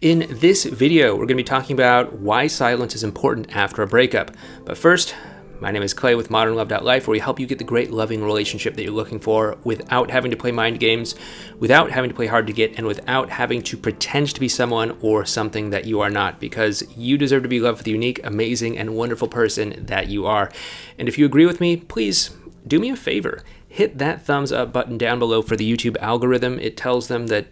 In this video, we're going to be talking about why silence is important after a breakup. But first, my name is Clay with ModernLove.life, where we help you get the great loving relationship that you're looking for without having to play mind games, without having to play hard to get, and without having to pretend to be someone or something that you are not, because you deserve to be loved for the unique, amazing, and wonderful person that you are. And if you agree with me, please do me a favor. Hit that thumbs up button down below for the YouTube algorithm. It tells them that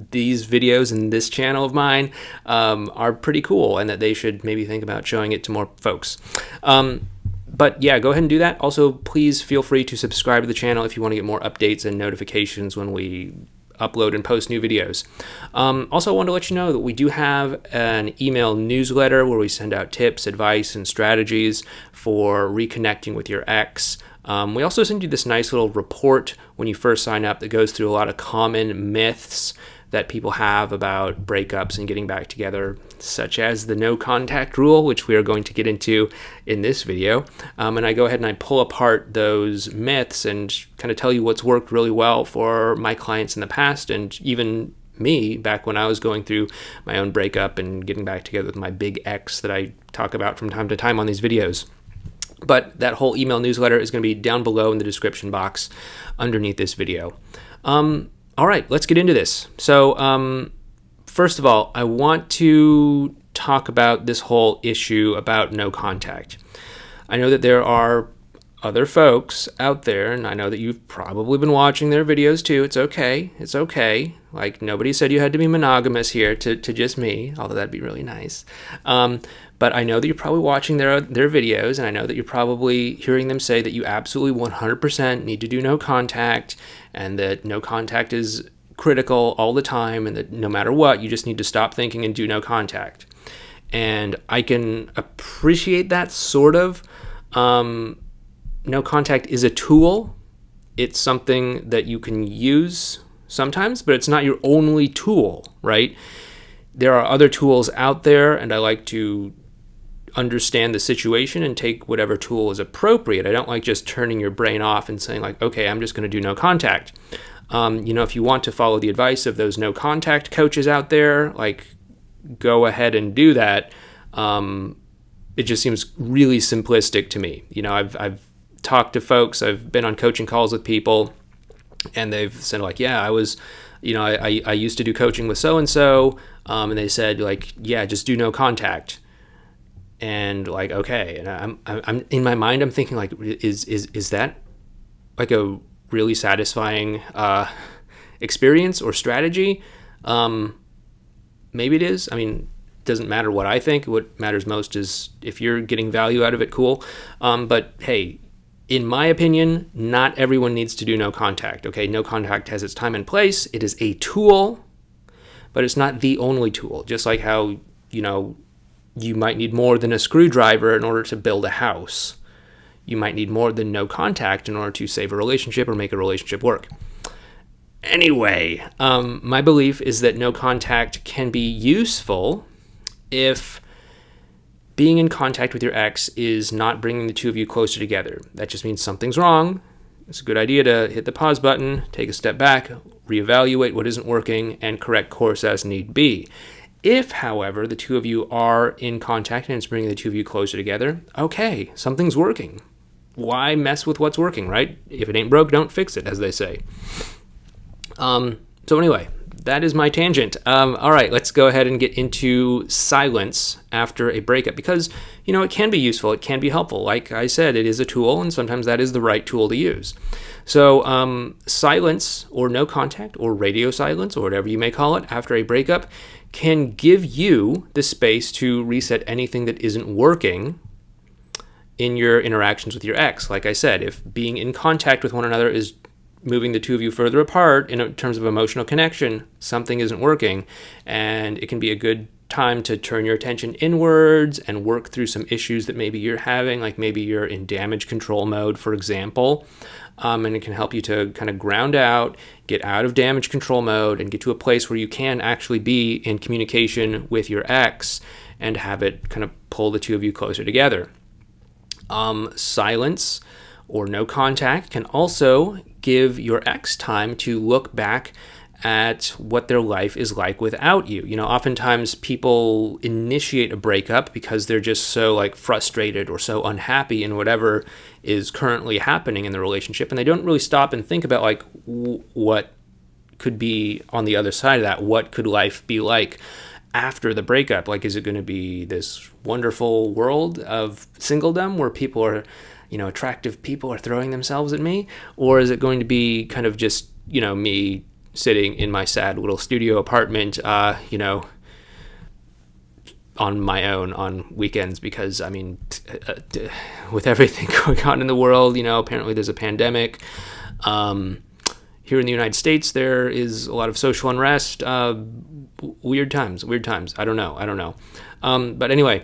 these videos and this channel of mine are pretty cool and that they should maybe think about showing it to more folks. But yeah, go ahead and do that. Also, please feel free to subscribe to the channel if you want to get more updates and notifications when we upload and post new videos. Also, I wanted to let you know that we do have an email newsletter where we send out tips, advice, and strategies for reconnecting with your ex. We also send you this nice little report when you first sign up that goes through a lot of common myths that people have about breakups and getting back together, such as the no contact rule, which we are going to get into in this video. And I go ahead and I pull apart those myths and kind of tell you what's worked really well for my clients in the past, and even me back when I was going through my own breakup and getting back together with my big ex that I talk about from time to time on these videos. But that whole email newsletter is going to be down below in the description box underneath this video. All right, let's get into this. So first of all, I want to talk about this whole issue about no contact. I know that there are other folks out there, and I know that you've probably been watching their videos too. It's okay. It's okay. Like, nobody said you had to be monogamous here to just me, although that'd be really nice. But I know that you're probably watching their videos, and I know that you're probably hearing them say that you absolutely 100% need to do no contact, and that no contact is critical all the time, and that no matter what, you just need to stop thinking and do no contact. And I can appreciate that, sort of. No contact is a tool. It's something that you can use sometimes, but it's not your only tool, right? There are other tools out there, and I like to understand the situation and take whatever tool is appropriate. I don't like just turning your brain off and saying, like, okay, I'm just going to do no contact. You know, if you want to follow the advice of those no contact coaches out there, like, go ahead and do that. It just seems really simplistic to me. You know, I've talked to folks, I've been on coaching calls with people, and they've said, like, yeah, I was, you know, I used to do coaching with so-and-so, and they said, like, yeah, just do no contact. And, like, okay, and I'm in my mind, I'm thinking, like, is that like a really satisfying experience or strategy? Maybe it is. I mean, it doesn't matter what I think. What matters most is if you're getting value out of it, cool. But hey, in my opinion, not everyone needs to do no contact. Okay, no contact has its time and place. It is a tool, but it's not the only tool. Just like how, you know, you might need more than a screwdriver in order to build a house. You might need more than no contact in order to save a relationship or make a relationship work. Anyway, my belief is that no contact can be useful if being in contact with your ex is not bringing the two of you closer together. That just means something's wrong. It's a good idea to hit the pause button, take a step back, reevaluate what isn't working, and correct course as need be. If, however, the two of you are in contact and it's bringing the two of you closer together, okay, something's working. Why mess with what's working, right? If it ain't broke, don't fix it, as they say. So anyway, that is my tangent. All right, let's go ahead and get into silence after a breakup, because, you know, it can be useful, it can be helpful. Like I said, it is a tool, and sometimes that is the right tool to use. So silence, or no contact, or radio silence, or whatever you may call it, after a breakup can give you the space to reset anything that isn't working in your interactions with your ex. Like I said, if being in contact with one another is moving the two of you further apart in terms of emotional connection, something isn't working, and it can be a good time to turn your attention inwards and work through some issues that maybe you're having, like maybe you're in damage control mode, for example, and it can help you to kind of ground out, get out of damage control mode, and get to a place where you can actually be in communication with your ex and have it kind of pull the two of you closer together. Silence or no contact can also give your ex time to look back at what their life is like without you. You know, oftentimes people initiate a breakup because they're just so like frustrated or so unhappy in whatever is currently happening in the relationship, and they don't really stop and think about like what could be on the other side of that. What could life be like after the breakup? Like, is it going to be this wonderful world of singledom where people are, you know, attractive people are throwing themselves at me? Or is it going to be kind of just, you know, me sitting in my sad little studio apartment, you know, on my own on weekends? Because, I mean, with everything going on in the world, you know, apparently there's a pandemic. Here in the United States, there is a lot of social unrest. Weird times. I don't know. But anyway,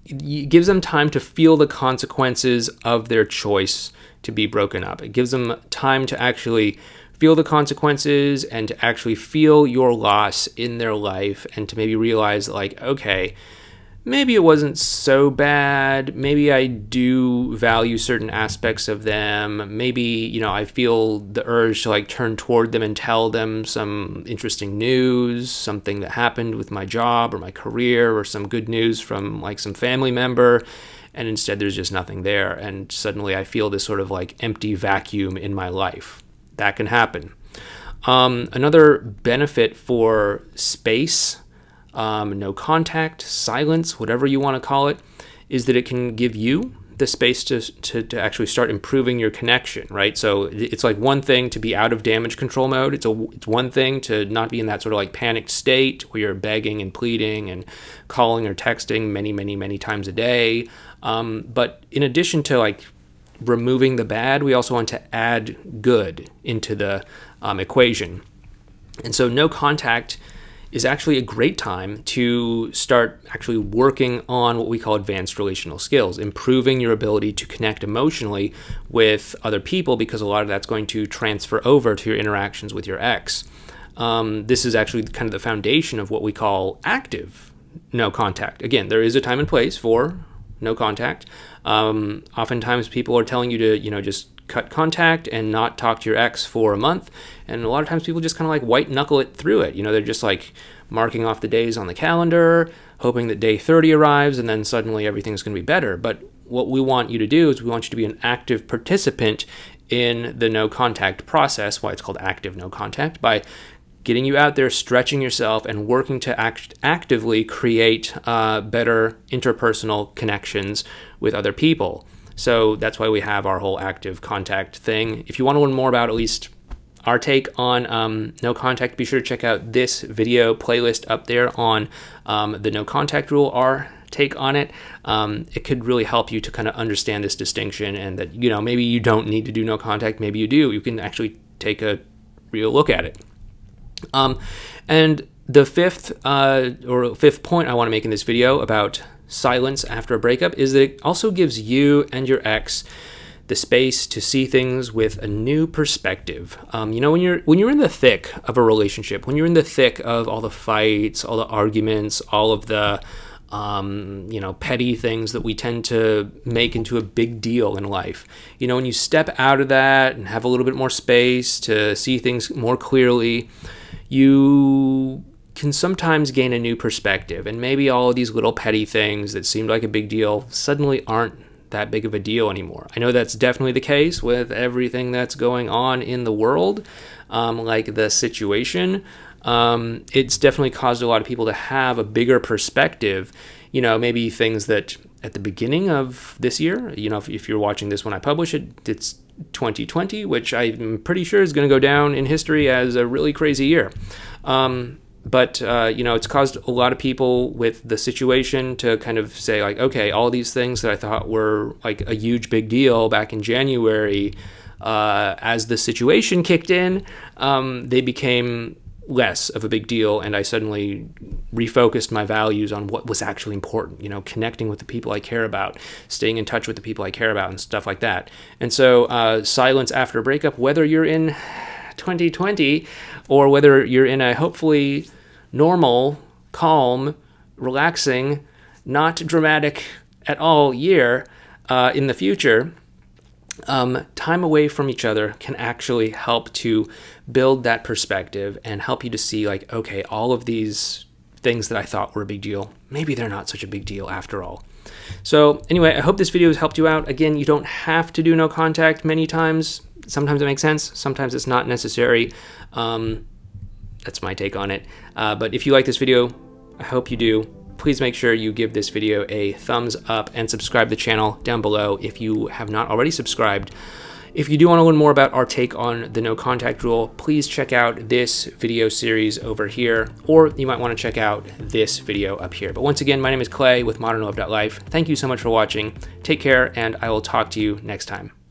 it gives them time to feel the consequences of their choice to be broken up. It gives them time to actually feel the consequences and to actually feel your loss in their life, and to maybe realize like, okay, maybe it wasn't so bad. Maybe I do value certain aspects of them. Maybe, you know, I feel the urge to like turn toward them and tell them some interesting news, something that happened with my job or my career, or some good news from like some family member. And instead there's just nothing there. And suddenly I feel this sort of like empty vacuum in my life. That can happen. Another benefit for space, no contact, silence, whatever you want to call it, is that it can give you the space to actually start improving your connection, right? So it's like one thing to be out of damage control mode. It's one thing to not be in that sort of like panicked state where you're begging and pleading and calling or texting many times a day. But in addition to like removing the bad, we also want to add good into the equation. And so no contact is actually a great time to start actually working on what we call advanced relational skills, improving your ability to connect emotionally with other people, because a lot of that's going to transfer over to your interactions with your ex. This is actually kind of the foundation of what we call active no contact. Again, there is a time and place for no contact. Oftentimes people are telling you to, you know, just cut contact and not talk to your ex for a month. And a lot of times people just kind of like white knuckle it through it. You know, they're just like marking off the days on the calendar, hoping that day 30 arrives, and then suddenly everything's going to be better. But what we want you to do is we want you to be an active participant in the no contact process, why it's called active no contact, by getting you out there, stretching yourself, and working to actively create better interpersonal connections with other people. So that's why we have our whole active contact thing. If you want to learn more about at least our take on no contact, be sure to check out this video playlist up there on the no contact rule, our take on it. It could really help you to kind of understand this distinction, and that, you know, maybe you don't need to do no contact, maybe you do. You can actually take a real look at it. And the fifth point I want to make in this video about silence after a breakup is that it also gives you and your ex the space to see things with a new perspective. You know, when you're in the thick of a relationship, when you're in the thick of all the fights, all the arguments, all of the you know, petty things that we tend to make into a big deal in life. You know, when you step out of that and have a little bit more space to see things more clearly, you can sometimes gain a new perspective, and maybe all of these little petty things that seemed like a big deal suddenly aren't that big of a deal anymore. I know that's definitely the case with everything that's going on in the world, like the situation. It's definitely caused a lot of people to have a bigger perspective. You know, maybe things that at the beginning of this year, you know, if you're watching this when I publish it, it's 2020, which I'm pretty sure is going to go down in history as a really crazy year. But you know, it's caused a lot of people with the situation to kind of say like, okay, all these things that I thought were like a huge big deal back in January, as the situation kicked in, they became less of a big deal, and I suddenly refocused my values on what was actually important, you know, connecting with the people I care about, staying in touch with the people I care about, and stuff like that. And so silence after a breakup, whether you're in 2020 or whether you're in a hopefully normal, calm, relaxing, not dramatic at all year in the future, time away from each other can actually help to build that perspective and help you to see like, okay, all of these things that I thought were a big deal, maybe they're not such a big deal after all. So anyway, I hope this video has helped you out. Again, you don't have to do no contact many times. Sometimes it makes sense. Sometimes it's not necessary. That's my take on it. But if you like this video, I hope you do. Please make sure you give this video a thumbs up and subscribe to the channel down below if you have not already subscribed. If you do want to learn more about our take on the no contact rule, please check out this video series over here, or you might want to check out this video up here. But once again, my name is Clay with modernlove.life. Thank you so much for watching. Take care, and I will talk to you next time.